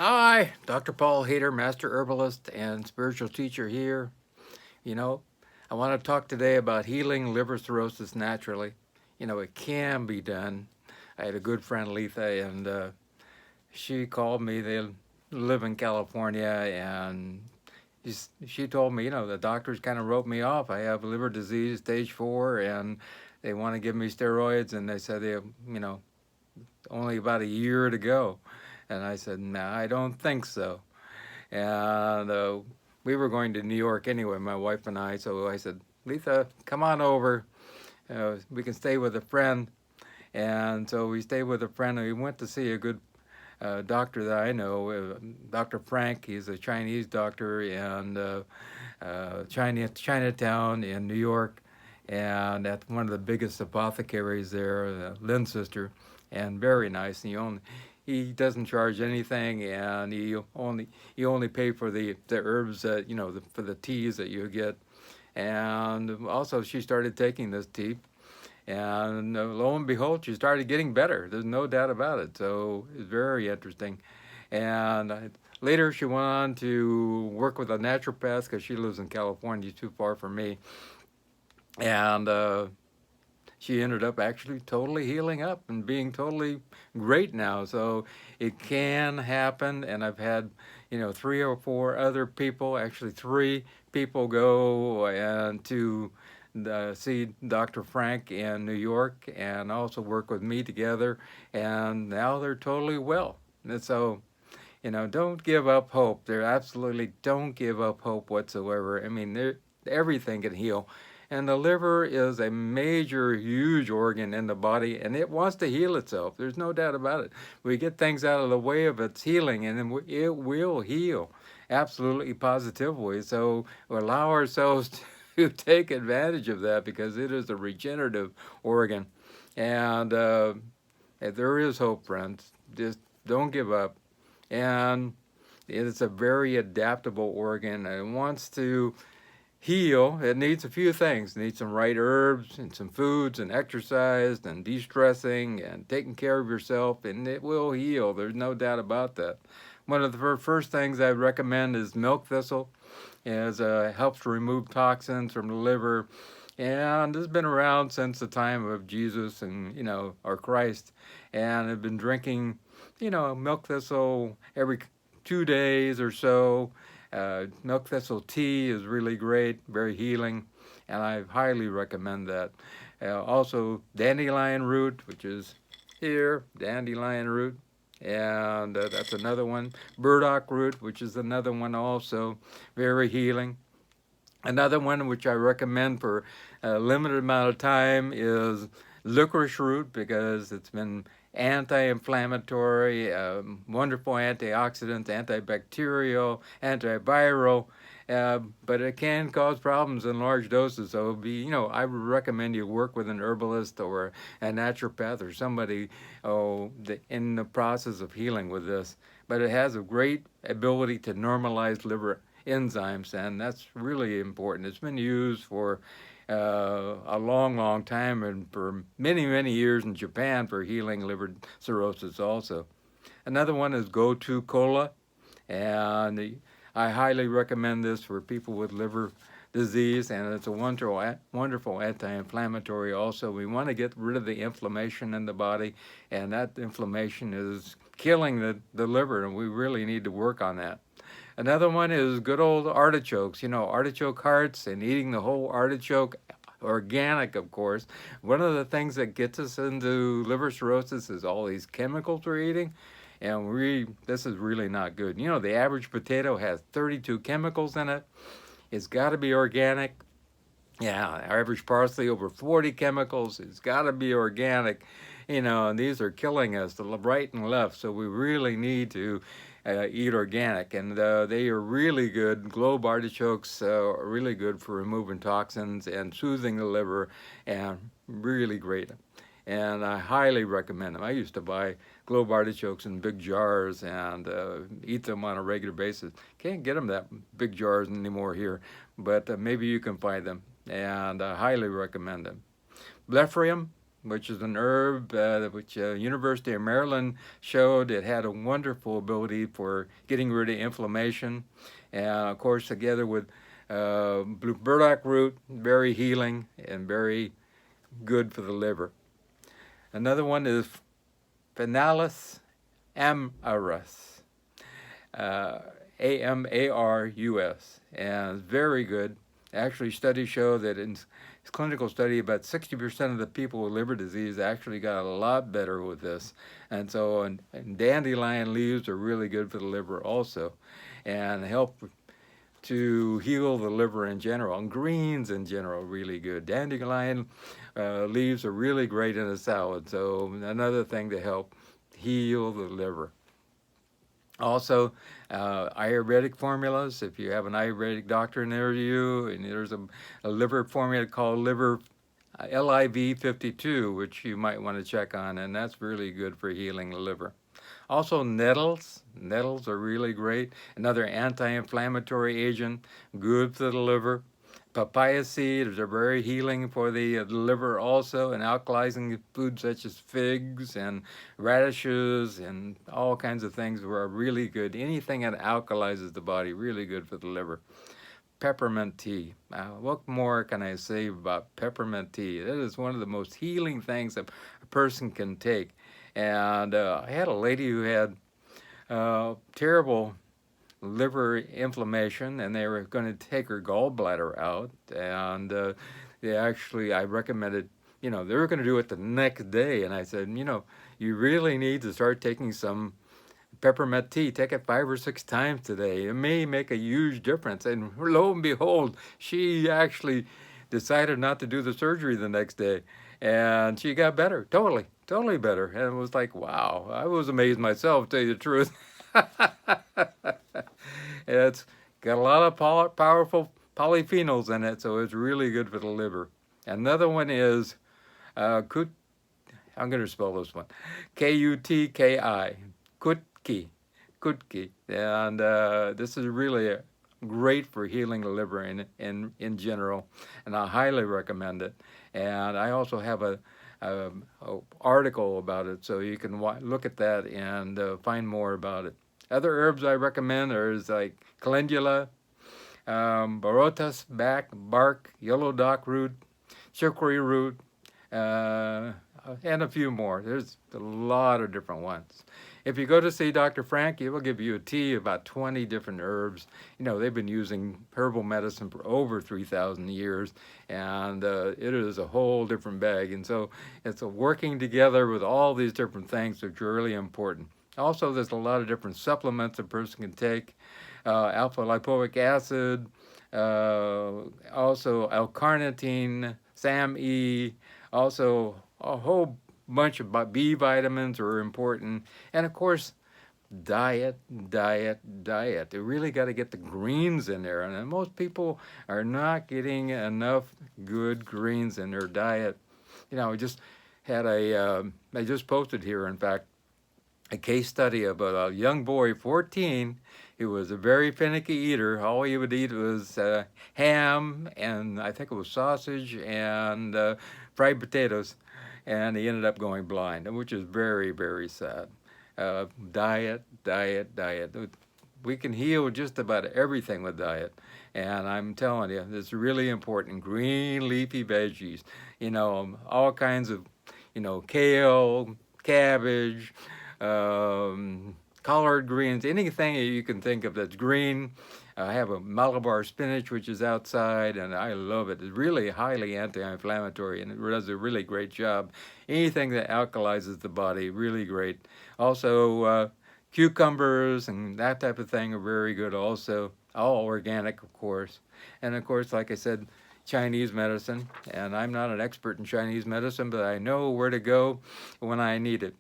Hi, Dr. Paul Haider, Master Herbalist and Spiritual Teacher here. You know, I want to talk today about healing liver cirrhosis naturally. It can be done. I had a good friend, Letha, and she called me. They live in California, and she told me, the doctors kind of wrote me off. I have liver disease, stage 4, and they want to give me steroids, and they said they have, only about a year to go. And I said, no, I don't think so. And we were going to New York anyway, my wife and I. So I said, Letha, come on over. We can stay with a friend. And so we stayed with a friend, and we went to see a good doctor that I know, Dr. Frank. He's a Chinese doctor in Chinatown in New York. And at one of the biggest apothecaries there, Sister, and very nice. And he doesn't charge anything, and you only pay for the herbs that for the teas that you get. And also, she started taking this tea, and lo and behold, she started getting better. There's no doubt about it. So it's very interesting. And later, she went on to work with a naturopath because she lives in California, too far from me. And she ended up actually totally healing up and being totally great now. So it can happen, and I've had 3 or 4 other people, actually 3 people, go and to see Dr. Frank in New York and also work with me together, and now they're totally well. And so don't give up hope. There absolutely don't give up hope whatsoever. I mean, everything can heal. And the liver is a major, huge organ in the body, and it wants to heal itself. There's no doubt about it. We get things out of the way of its healing, and then it will heal, absolutely, positively. So we allow ourselves to take advantage of that because it is a regenerative organ. And there is hope, friends. Just don't give up. And it's a very adaptable organ, and it wants to heal. It needs a few things. It needs some right herbs and some foods and exercise and de-stressing and taking care of yourself, and it will heal. There's no doubt about that. One of the first things I recommend is milk thistle. It helps to remove toxins from the liver, and it's been around since the time of Jesus and our Christ. And I've been drinking milk thistle every 2 days or so. Milk thistle tea is really great, very healing, and I highly recommend that. Also, dandelion root, which is here, dandelion root, and that's another one. Burdock root, which is another one also, very healing. Another one which I recommend for a limited amount of time is licorice root, because it's been anti-inflammatory, wonderful antioxidant, antibacterial, antiviral, but it can cause problems in large doses. So I would recommend you work with an herbalist or a naturopath or somebody in the process of healing with this. But it has a great ability to normalize liver enzymes, and that's really important. It's been used for a long, long time, and for many, many years in Japan for healing liver cirrhosis also. Another one is Go-To Cola, and I highly recommend this for people with liver disease, and it's a wonderful anti-inflammatory also. We want to get rid of the inflammation in the body, and that inflammation is killing the liver, and we really need to work on that. Another one is good old artichokes, artichoke hearts, and eating the whole artichoke, organic, of course. One of the things that gets us into liver cirrhosis is all these chemicals we're eating, and this is really not good. The average potato has 32 chemicals in it. It's got to be organic. Yeah, average parsley over 40 chemicals. It's got to be organic, and these are killing us, the right and left. So we really need to eat organic, and they are really good. Globe artichokes are really good for removing toxins and soothing the liver, and really great. And I highly recommend them. I used to buy globe artichokes in big jars and eat them on a regular basis. Can't get them that big jars anymore here, but maybe you can find them, and I highly recommend them. Blepharum, which is an herb which University of Maryland showed it had a wonderful ability for getting rid of inflammation. And of course, together with blue burdock root, very healing and very good for the liver. Another one is Finalis amarus, Amarus, and it's very good. Actually, studies show that in clinical study, about 60% of the people with liver disease actually got a lot better with this. And so, and dandelion leaves are really good for the liver also, and help to heal the liver in general. And greens in general, really good. Dandelion leaves are really great in a salad. So another thing to help heal the liver. Also, Ayurvedic formulas. If you have an Ayurvedic doctor near you, and there's a liver formula called liver LIV52, which you might want to check on, and that's really good for healing the liver. Also, nettles. Nettles are really great. Another anti-inflammatory agent, good for the liver. Papaya seeds are very healing for the liver also, and alkalizing foods such as figs and radishes and all kinds of things are really good. Anything that alkalizes the body, really good for the liver. Peppermint tea. What more can I say about peppermint tea? That is one of the most healing things a person can take. And I had a lady who had terrible liver inflammation, and they were going to take her gallbladder out, and I recommended, they were going to do it the next day, and I said, you really need to start taking some peppermint tea. Take it 5 or 6 times today. It may make a huge difference. And lo and behold, she actually decided not to do the surgery the next day, and she got better, totally better. And it was like, wow, I was amazed myself, to tell you the truth. It's got a lot of powerful polyphenols in it, so it's really good for the liver. Another one is I'm going to spell this one, Kutki, Kutki, and this is really great for healing the liver in general, and I highly recommend it. And I also have a article about it, so you can look at that and find more about it. Other herbs I recommend are like calendula, barotas bark, yellow dock root, chicory root, and a few more. There's a lot of different ones. If you go to see Dr. Frank, he will give you a tea of about 20 different herbs. They've been using herbal medicine for over 3,000 years, and it is a whole different bag. And so it's working together with all these different things which are really important. Also, there's a lot of different supplements a person can take. Alpha lipoic acid, also L-carnitine, SAM-E, also a whole bunch of B vitamins are important. And of course, diet. They really got to get the greens in there. And most people are not getting enough good greens in their diet. I just had I just posted here, in fact, a case study about a young boy, 14, who was a very finicky eater. All he would eat was ham, and I think it was sausage and fried potatoes, and he ended up going blind, which is very, very sad. Diet. We can heal just about everything with diet, and I'm telling you, it's really important. Green leafy veggies, all kinds of, kale, cabbage, collard greens, anything that you can think of that's green. I have a Malabar spinach, which is outside, and I love it. It's really highly anti-inflammatory, and it does a really great job. Anything that alkalizes the body, really great. Also, cucumbers and that type of thing are very good also. All organic, of course. And of course, like I said, Chinese medicine, and I'm not an expert in Chinese medicine, but I know where to go when I need it.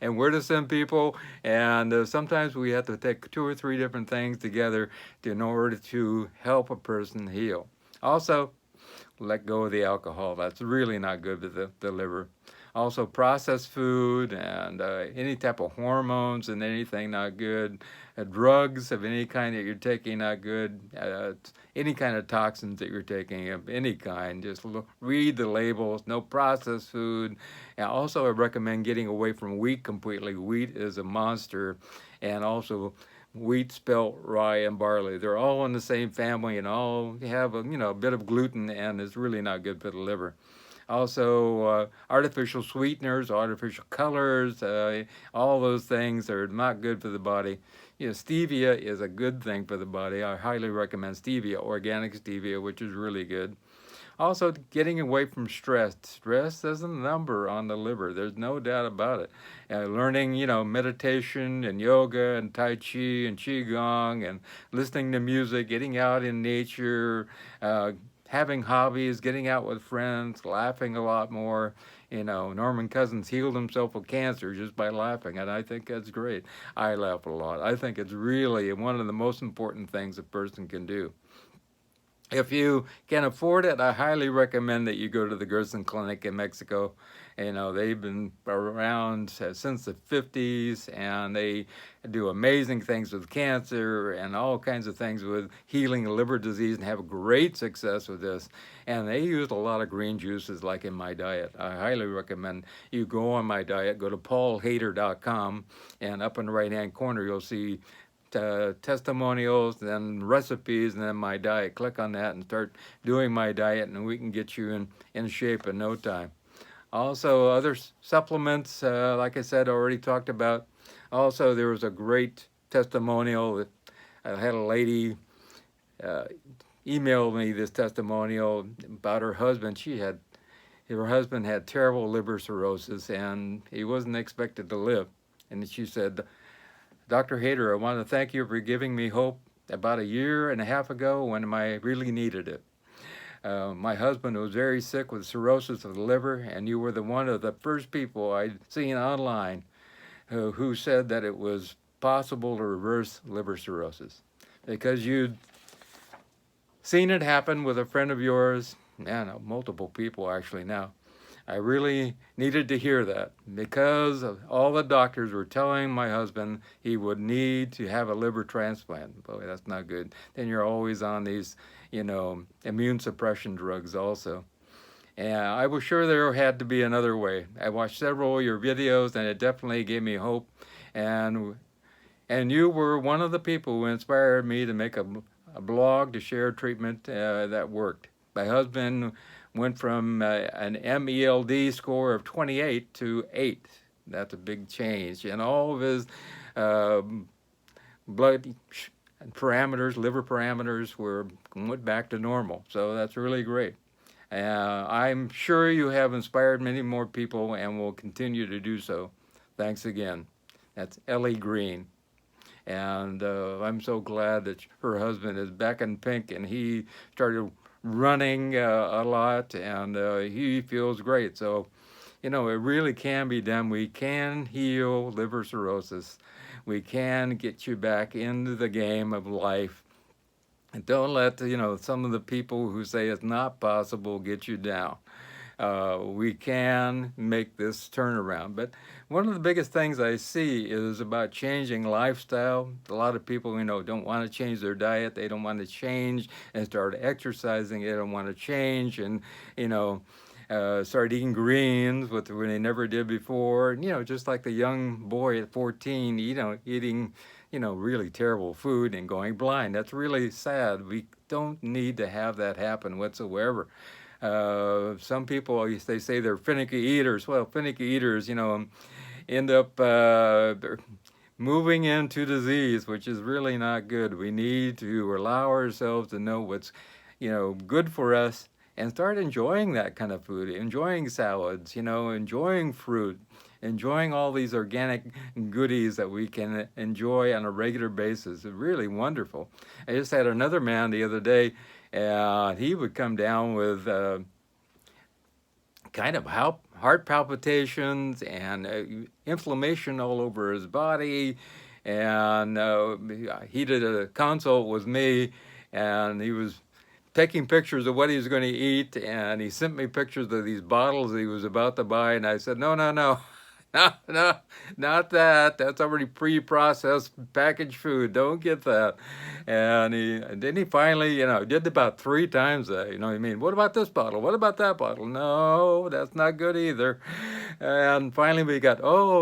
And where to send people, and sometimes we have to take 2 or 3 different things together in order to help a person heal. Also, let go of the alcohol. That's really not good for the liver. Also processed food and any type of hormones and anything not good. Drugs of any kind that you're taking not good. Any kind of toxins that you're taking of any kind. Just read the labels. No processed food. And also I recommend getting away from wheat completely. Wheat is a monster. And also wheat, spelt, rye, and barley. They're all in the same family and all have a bit of gluten, and it's really not good for the liver. Also, artificial sweeteners, artificial colors, all those things are not good for the body. Stevia is a good thing for the body. I highly recommend stevia, organic stevia, which is really good. Also, getting away from stress. Stress is a number on the liver. There's no doubt about it. Learning, meditation and yoga and tai chi and qigong and listening to music, getting out in nature, having hobbies, getting out with friends, laughing a lot more. Norman Cousins healed himself of cancer just by laughing, and I think that's great. I laugh a lot. I think it's really one of the most important things a person can do. If you can afford it, I highly recommend that you go to the Gerson Clinic in Mexico. They've been around since the 50s, and they do amazing things with cancer and all kinds of things with healing liver disease and have great success with this. And they use a lot of green juices like in my diet. I highly recommend you go on my diet, go to paulhaider.com, and up in the right-hand corner you'll see testimonials and recipes and then my diet. Click on that and start doing my diet, and we can get you in shape in no time. Also, other supplements, like I said, already talked about. Also, there was a great testimonial that I had a lady email me this testimonial about her husband. Her husband had terrible liver cirrhosis and he wasn't expected to live. And she said, Dr. Haider, I want to thank you for giving me hope about a year and a half ago when I really needed it. My husband was very sick with cirrhosis of the liver, and you were one of the first people I'd seen online who said that it was possible to reverse liver cirrhosis. Because you'd seen it happen with a friend of yours, and multiple people actually now. I really needed to hear that because all the doctors were telling my husband he would need to have a liver transplant. Boy, that's not good. Then you're always on these, immune suppression drugs also. And I was sure there had to be another way. I watched several of your videos and it definitely gave me hope. And you were one of the people who inspired me to make a blog to share treatment that worked. My husband went from an MELD score of 28 to 8. That's a big change. And all of his blood parameters, liver parameters, went back to normal. So that's really great. I'm sure you have inspired many more people and will continue to do so. Thanks again. That's Ellie Green. And I'm so glad that her husband is back in pink and he started running a lot, and he feels great. So, it really can be done. We can heal liver cirrhosis. We can get you back into the game of life. And don't let, some of the people who say it's not possible get you down. We can make this turnaround. But one of the biggest things I see is about changing lifestyle. A lot of people, don't want to change their diet. They don't want to change and start exercising. They don't want to change and, start eating greens when they never did before. Just like the young boy at 14, eating, really terrible food and going blind. That's really sad. We don't need to have that happen whatsoever. Some people, they say they're finicky eaters. Well, finicky eaters, end up moving into disease, which is really not good. We need to allow ourselves to know what's, good for us and start enjoying that kind of food, enjoying salads, enjoying fruit, enjoying all these organic goodies that we can enjoy on a regular basis. It's really wonderful. I just had another man the other day, and he would come down with kind of heart palpitations and inflammation all over his body. And he did a consult with me, and he was taking pictures of what he was going to eat, and he sent me pictures of these bottles he was about to buy, and I said, no, no, no. No, no, not that. That's already pre-processed packaged food. Don't get that. And then he finally, did about 3 times that. I mean, what about this bottle? What about that bottle? No, that's not good either. And finally we got,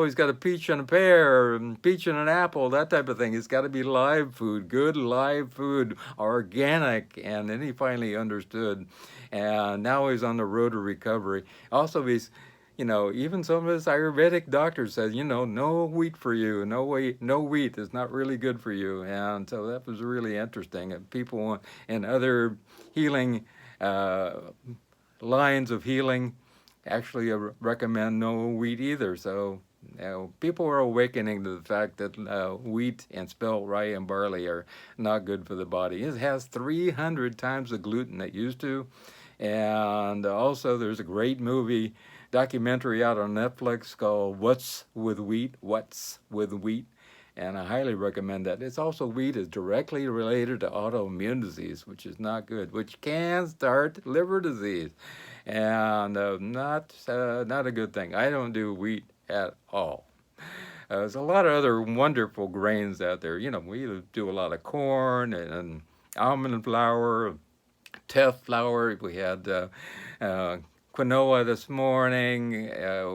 he's got a peach and a pear, and peach and an apple, that type of thing. It's got to be live food, good live food, organic. And then he finally understood. And now he's on the road to recovery. Also, even some of his Ayurvedic doctors said, no wheat for you, no wheat is not really good for you. And so that was really interesting. And people in other healing lines of healing actually recommend no wheat either. So people are awakening to the fact that wheat and spelt rye and barley are not good for the body. It has 300 times the gluten it used to. And also there's a great documentary out on Netflix called What's with Wheat? And I highly recommend that. It's also, wheat is directly related to autoimmune disease, which is not good, which can start liver disease, and not a good thing. I don't do wheat at all. There's a lot of other wonderful grains out there. We do a lot of corn and almond flour, teff flour. We had quinoa this morning.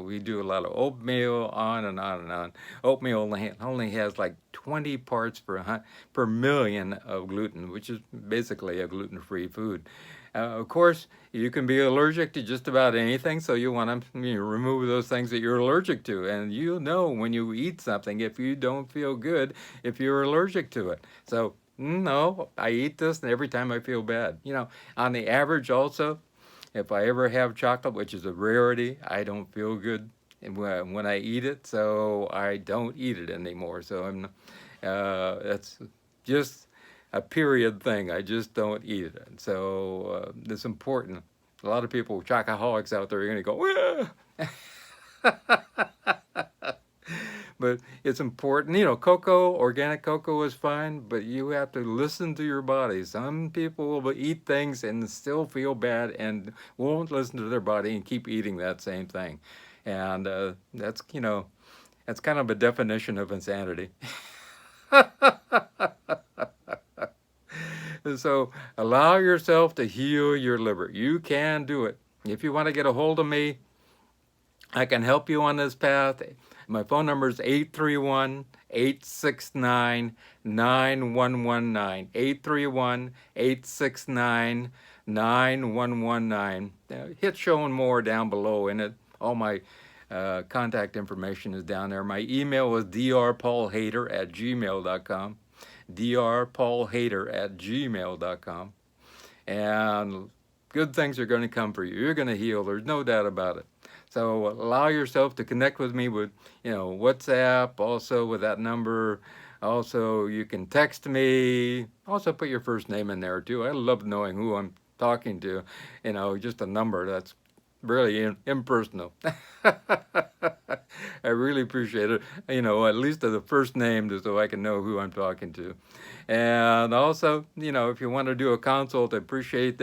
We do a lot of oatmeal, on and on and on. Oatmeal only has like 20 parts per million of gluten, which is basically a gluten-free food. Of course, you can be allergic to just about anything, so you want to remove those things that you're allergic to. And you'll know when you eat something if you don't feel good, if you're allergic to it. So, no, I eat this and every time I feel bad. On the average also, if I ever have chocolate, which is a rarity, I don't feel good when I eat it, so I don't eat it anymore. So that's just a period thing. I just don't eat it. So it's important. A lot of people, chocoholics out there, are going to go, but it's important. Organic cocoa is fine, but you have to listen to your body. Some people will eat things and still feel bad and won't listen to their body and keep eating that same thing. And that's kind of a definition of insanity. So allow yourself to heal your liver. You can do it. If you want to get a hold of me, I can help you on this path. My phone number is 831-869-9119. 831-869-9119. Hit show and more down below in it. All my contact information is down there. My email is drpaulhaider@gmail.com. drpaulhaider@gmail.com. And good things are going to come for you. You're going to heal. There's no doubt about it. So allow yourself to connect with me with, WhatsApp, also with that number. Also, you can text me. Also put your first name in there too. I love knowing who I'm talking to. Just a number. That's really impersonal. I really appreciate it. At least the first name so I can know who I'm talking to. And also, if you want to do a consult, I appreciate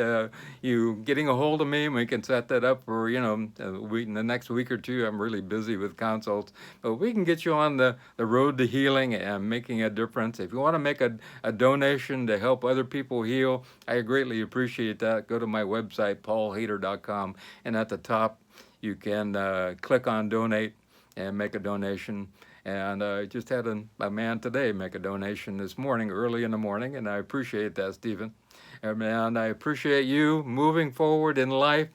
you getting a hold of me, and we can set that up for, in the next week or two. I'm really busy with consults, but we can get you on the road to healing and making a difference. If you want to make a donation to help other people heal, I greatly appreciate that. Go to my website, paulhaider.com, and at the top, you can click on donate and make a donation. And I just had a man today make a donation this morning, early in the morning, and I appreciate that, Stephen. And I appreciate you moving forward in life.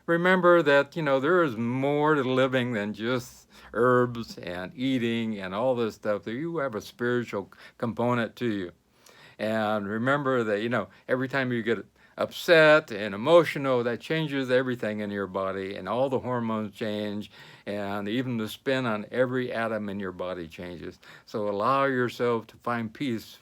Remember that, there is more to living than just herbs and eating and all this stuff. You have a spiritual component to you. And remember that, every time you get upset and emotional, that changes everything in your body, and all the hormones change, and even the spin on every atom in your body changes. So allow yourself to find peace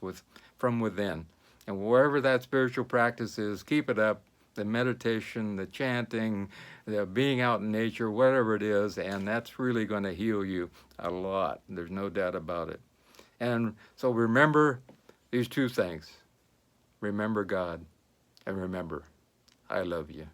from within. And wherever that spiritual practice is, keep it up. The meditation, the chanting, the being out in nature, whatever it is, and that's really going to heal you a lot. There's no doubt about it. And so remember these two things. Remember God. And remember, I love you.